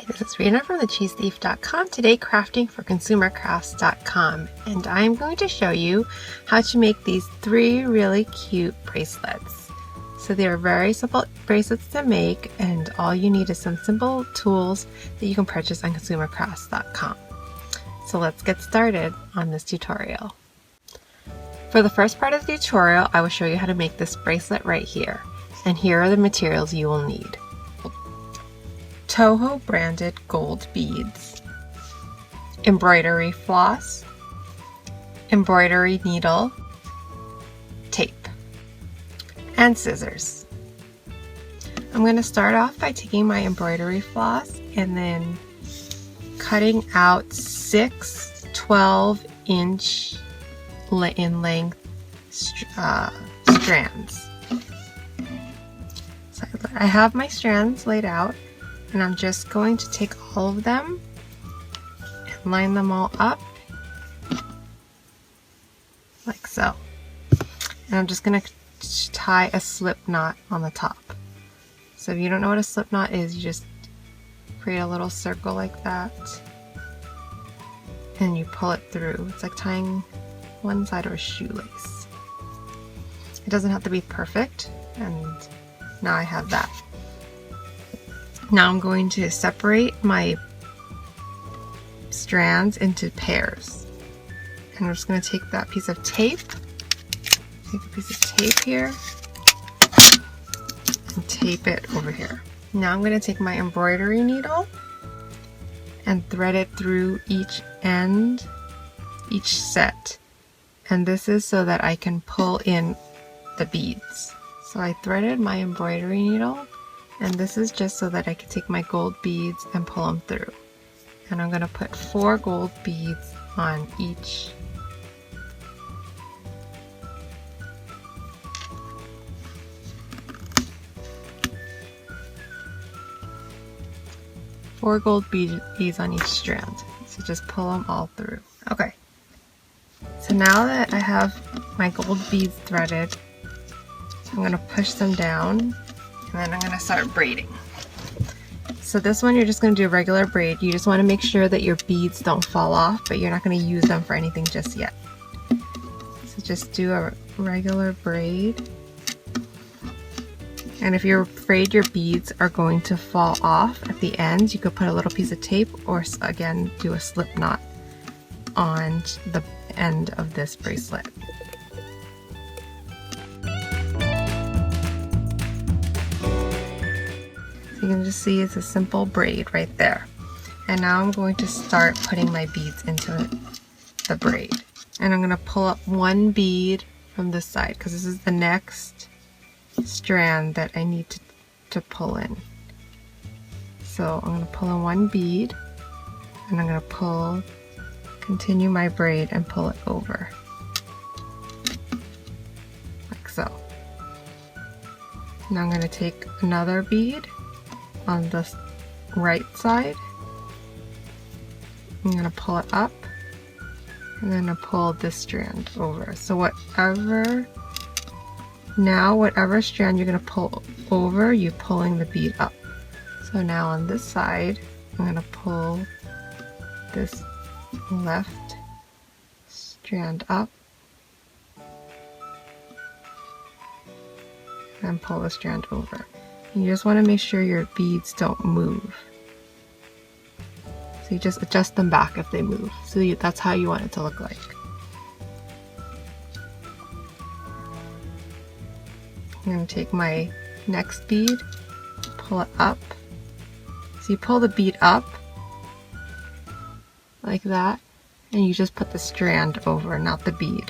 Hi, this is Rena from thecheesethief.com. Today crafting for consumercrafts.com, and I'm going to show you how to make these 3 really cute bracelets. So they are very simple bracelets to make, and all you need is some simple tools that you can purchase on consumercrafts.com. So let's get started on this tutorial. For the first part of the tutorial, I will show you how to make this bracelet right here, and here are the materials you will need. Toho branded gold beads, embroidery floss, embroidery needle, tape, and scissors. I'm going to start off by taking my embroidery floss and then cutting out 6 12-inch in length strands. So I have my strands laid out, and I'm just going to take all of them and line them all up like so. And I'm just going to tie a slip knot on the top. So if you don't know what a slip knot is, you just create a little circle like that and you pull it through. It's like tying one side of a shoelace. It doesn't have to be perfect, and now I have that. Now I'm going to separate my strands into pairs. And I'm just going to take that piece of tape, take a piece of tape here, and tape it over here. Now I'm going to take my embroidery needle and thread it through each end, each set. And this is so that I can pull in the beads. So I threaded my embroidery needle, and this is just so that I can take my gold beads and pull them through. And I'm going to put 4 gold beads on each. Four gold beads on each strand. So just pull them all through. Okay. So now that I have my gold beads threaded, I'm going to push them down, and then I'm going to start braiding. So this one you're just going to do a regular braid. You just want to make sure that your beads don't fall off, but you're not going to use them for anything just yet. So just do a regular braid. And if you're afraid your beads are going to fall off at the ends, you could put a little piece of tape, or again do a slip knot on the end of this bracelet. You can just see it's a simple braid right there. And now I'm going to start putting my beads into the braid. And I'm going to pull up one bead from this side, because this is the next strand that I need to pull in. So I'm going to pull in one bead, and I'm going to continue my braid and pull it over. Like so. Now I'm going to take another bead on the right side. I'm going to pull it up, and then I pull this strand over. So whatever strand you're going to pull over, you're pulling the bead up. So now on this side, I'm going to pull this left strand up and pull the strand over. You just want to make sure your beads don't move. So you just adjust them back if they move. So that's how you want it to look like. I'm going to take my next bead, pull it up. So you pull the bead up like that, and you just put the strand over, not the bead.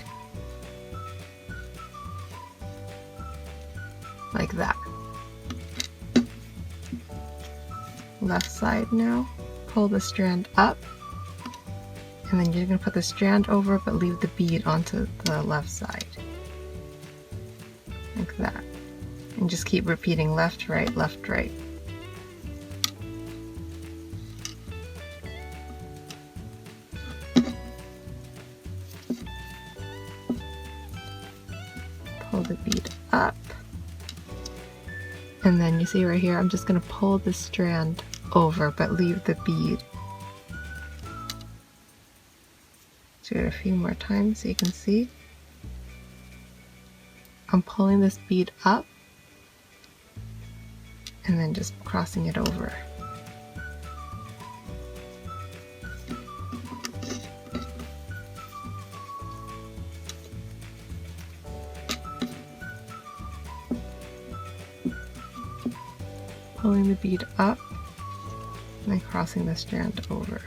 Like that. Left side now, pull the strand up, and then you're going to put the strand over but leave the bead onto the left side. Like that. And just keep repeating left, right, left, right. Pull the bead up, and then you see right here, I'm just going to pull the strand over, but leave the bead. Do it a few more times so you can see. I'm pulling this bead up and then just crossing it over. Pulling the bead up and then crossing the strand over.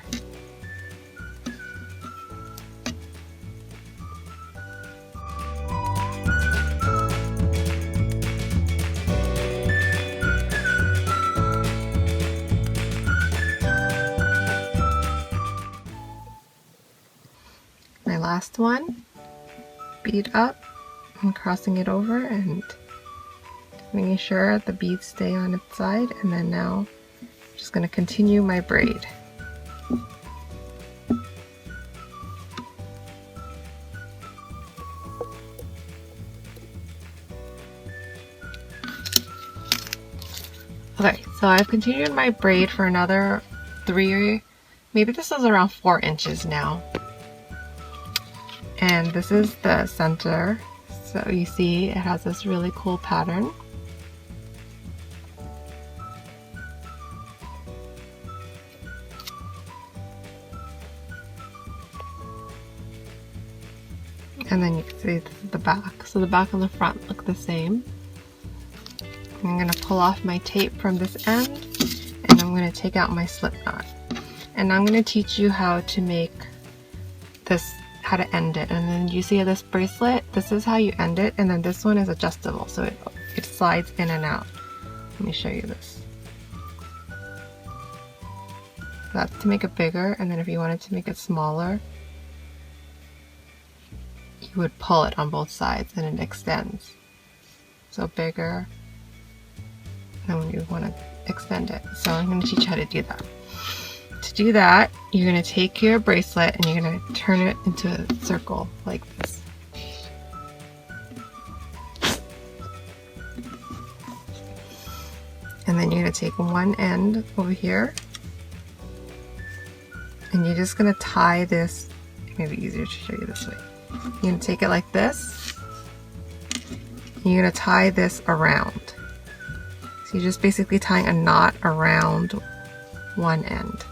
My last one, bead up and crossing it over and making sure the beads stay on its side, and then now I'm just going to continue my braid. Okay, so I've continued my braid for another 3, maybe this is around 4 inches now. And this is the center, so you see it has this really cool pattern. And then you can see this is the back. So the back and the front look the same. I'm going to pull off my tape from this end, and I'm going to take out my slip knot. And I'm going to teach you how to make this, how to end it. And then you see this bracelet, this is how you end it, and then this one is adjustable, so it slides in and out. Let me show you this. That's to make it bigger, and then if you wanted to make it smaller, you would pull it on both sides and it extends. So bigger, and then when you want to extend it. So I'm going to teach you how to do that. To do that, you're going to take your bracelet and you're going to turn it into a circle like this. And then you're going to take one end over here and you're just going to tie this. It may be easier to show you this way. You're going to take it like this. And you're going to tie this around. So you're just basically tying a knot around one end.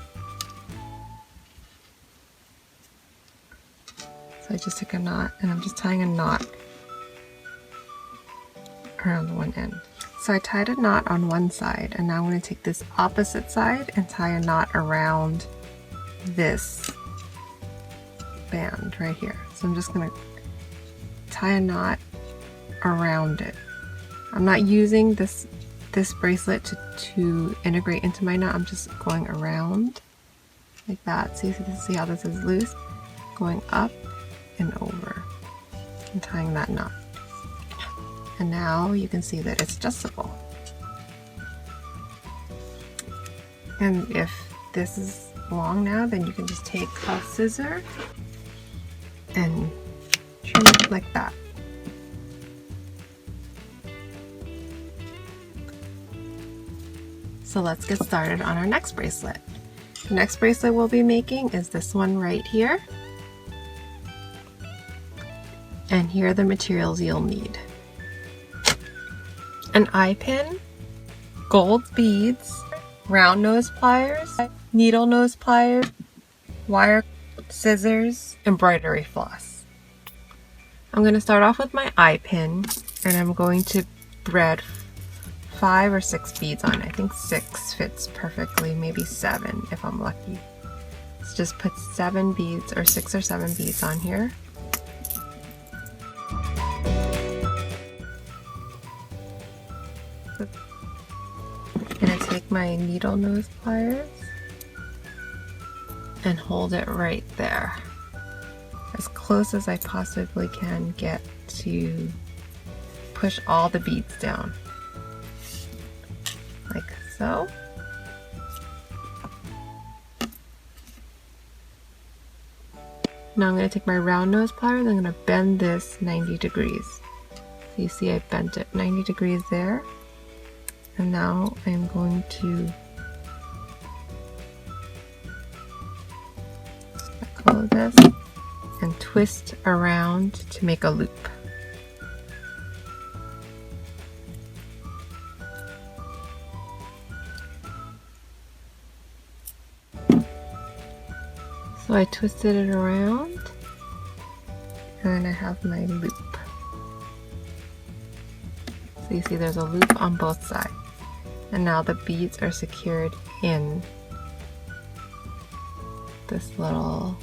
So I just took a knot and I'm just tying a knot around one end. So I tied a knot on one side, and now I'm going to take this opposite side and tie a knot around this band right here. So I'm just going to tie a knot around it. I'm not using this bracelet to integrate into my knot. I'm just going around like that. So you see how this is loose? Going up and over and tying that knot. And now you can see that it's adjustable. And if this is long now, then you can just take a scissor and trim it like that. So let's get started on our next bracelet. The next bracelet we'll be making is this one right here. And here are the materials you'll need. An eye pin, gold beads, round nose pliers, needle nose pliers, wire scissors, embroidery floss. I'm going to start off with my eye pin, and I'm going to thread 5 or 6 beads on it. I think 6 fits perfectly, maybe 7 if I'm lucky. So just put 7 beads or 6 or 7 beads on here. I'm going to take my needle nose pliers and hold it right there, as close as I possibly can get to push all the beads down, like so. Now I'm going to take my round nose pliers and I'm going to bend this 90 degrees. So you see I bent it 90 degrees there. And now I'm going to this and twist around to make a loop. So I twisted it around and then I have my loop. So you see there's a loop on both sides. And now the beads are secured in this little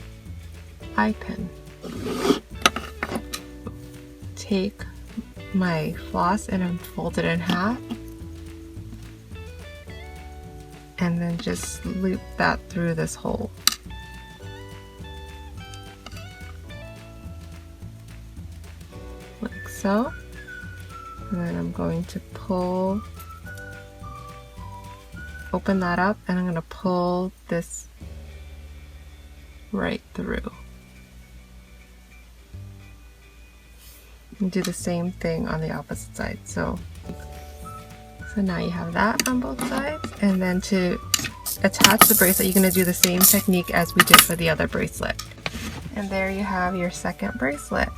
eye pin. Take my floss and fold it in half. And then just loop that through this hole. Like so. And then I'm going to open that up, and I'm going to pull this right through. And do the same thing on the opposite side. So now you have that on both sides. And then to attach the bracelet, you're going to do the same technique as we did for the other bracelet. And there you have your second bracelet.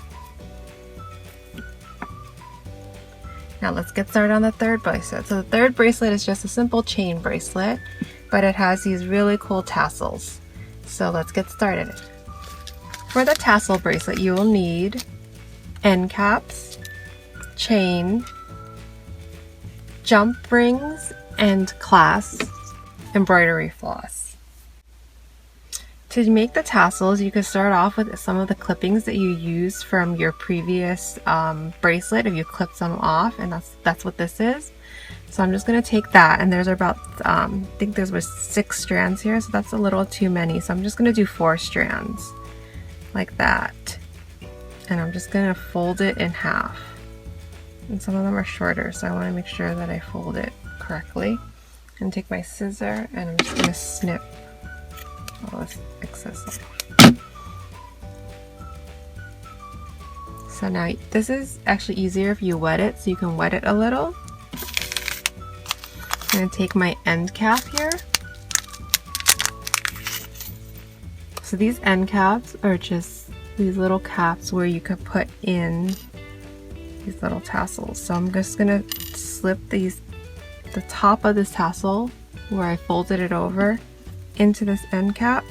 Now let's get started on the third bracelet. So the third bracelet is just a simple chain bracelet, but it has these really cool tassels. So let's get started. For the tassel bracelet, you will need end caps, chain, jump rings, and clasps, embroidery floss. To make the tassels, you can start off with some of the clippings that you used from your previous bracelet if you clipped some off, and that's what this is. So I'm just going to take that, and there's about, I think there was 6 strands here, so that's a little too many. So I'm just going to do 4 strands, like that. And I'm just going to fold it in half. And some of them are shorter, so I want to make sure that I fold it correctly. And take my scissor, and I'm just going to snip all this excess off. So now this is actually easier if you wet it, so you can wet it a little. I'm going to take my end cap here. So these end caps are just these little caps where you could put in these little tassels. So I'm just going to slip the top of this tassel where I folded it over into this end cap.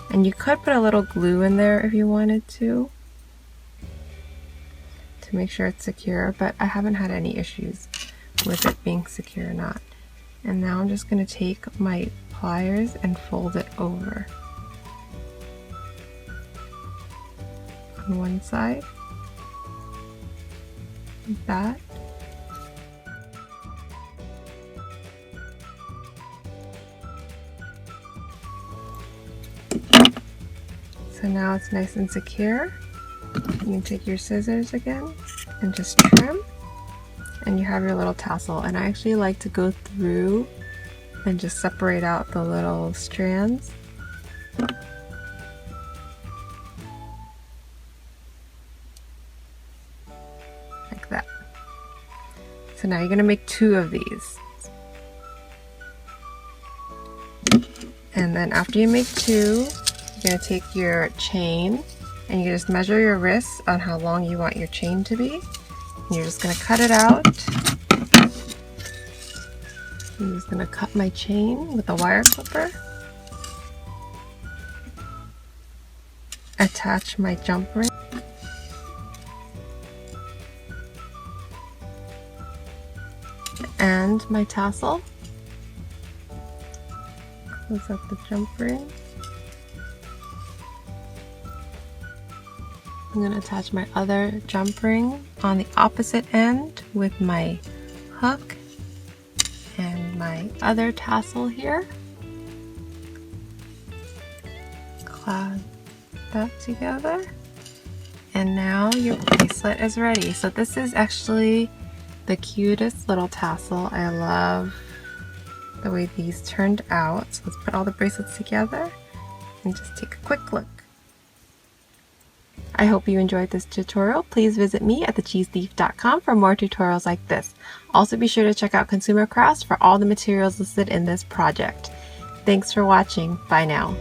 And you could put a little glue in there if you wanted to make sure it's secure, but I haven't had any issues with it being secure or not. And now I'm just going to take my pliers and fold it over on one side, like that. So now it's nice and secure. You can take your scissors again and just trim, and you have your little tassel. And I actually like to go through and just separate out the little strands. Like that. So now you're going to make 2 of these. And then after you make 2, you're going to take your chain and you just measure your wrists on how long you want your chain to be. And you're just going to cut it out. I'm just going to cut my chain with a wire clipper. Attach my jump ring. And my tassel. Close up the jump ring. I'm going to attach my other jump ring on the opposite end with my hook and my other tassel here. Clasp that together. And now your bracelet is ready. So this is actually the cutest little tassel. I love the way these turned out. So let's put all the bracelets together and just take a quick look. I hope you enjoyed this tutorial. Please visit me at thecheesethief.com for more tutorials like this. Also be sure to check out Consumer Crafts for all the materials listed in this project. Thanks for watching. Bye now.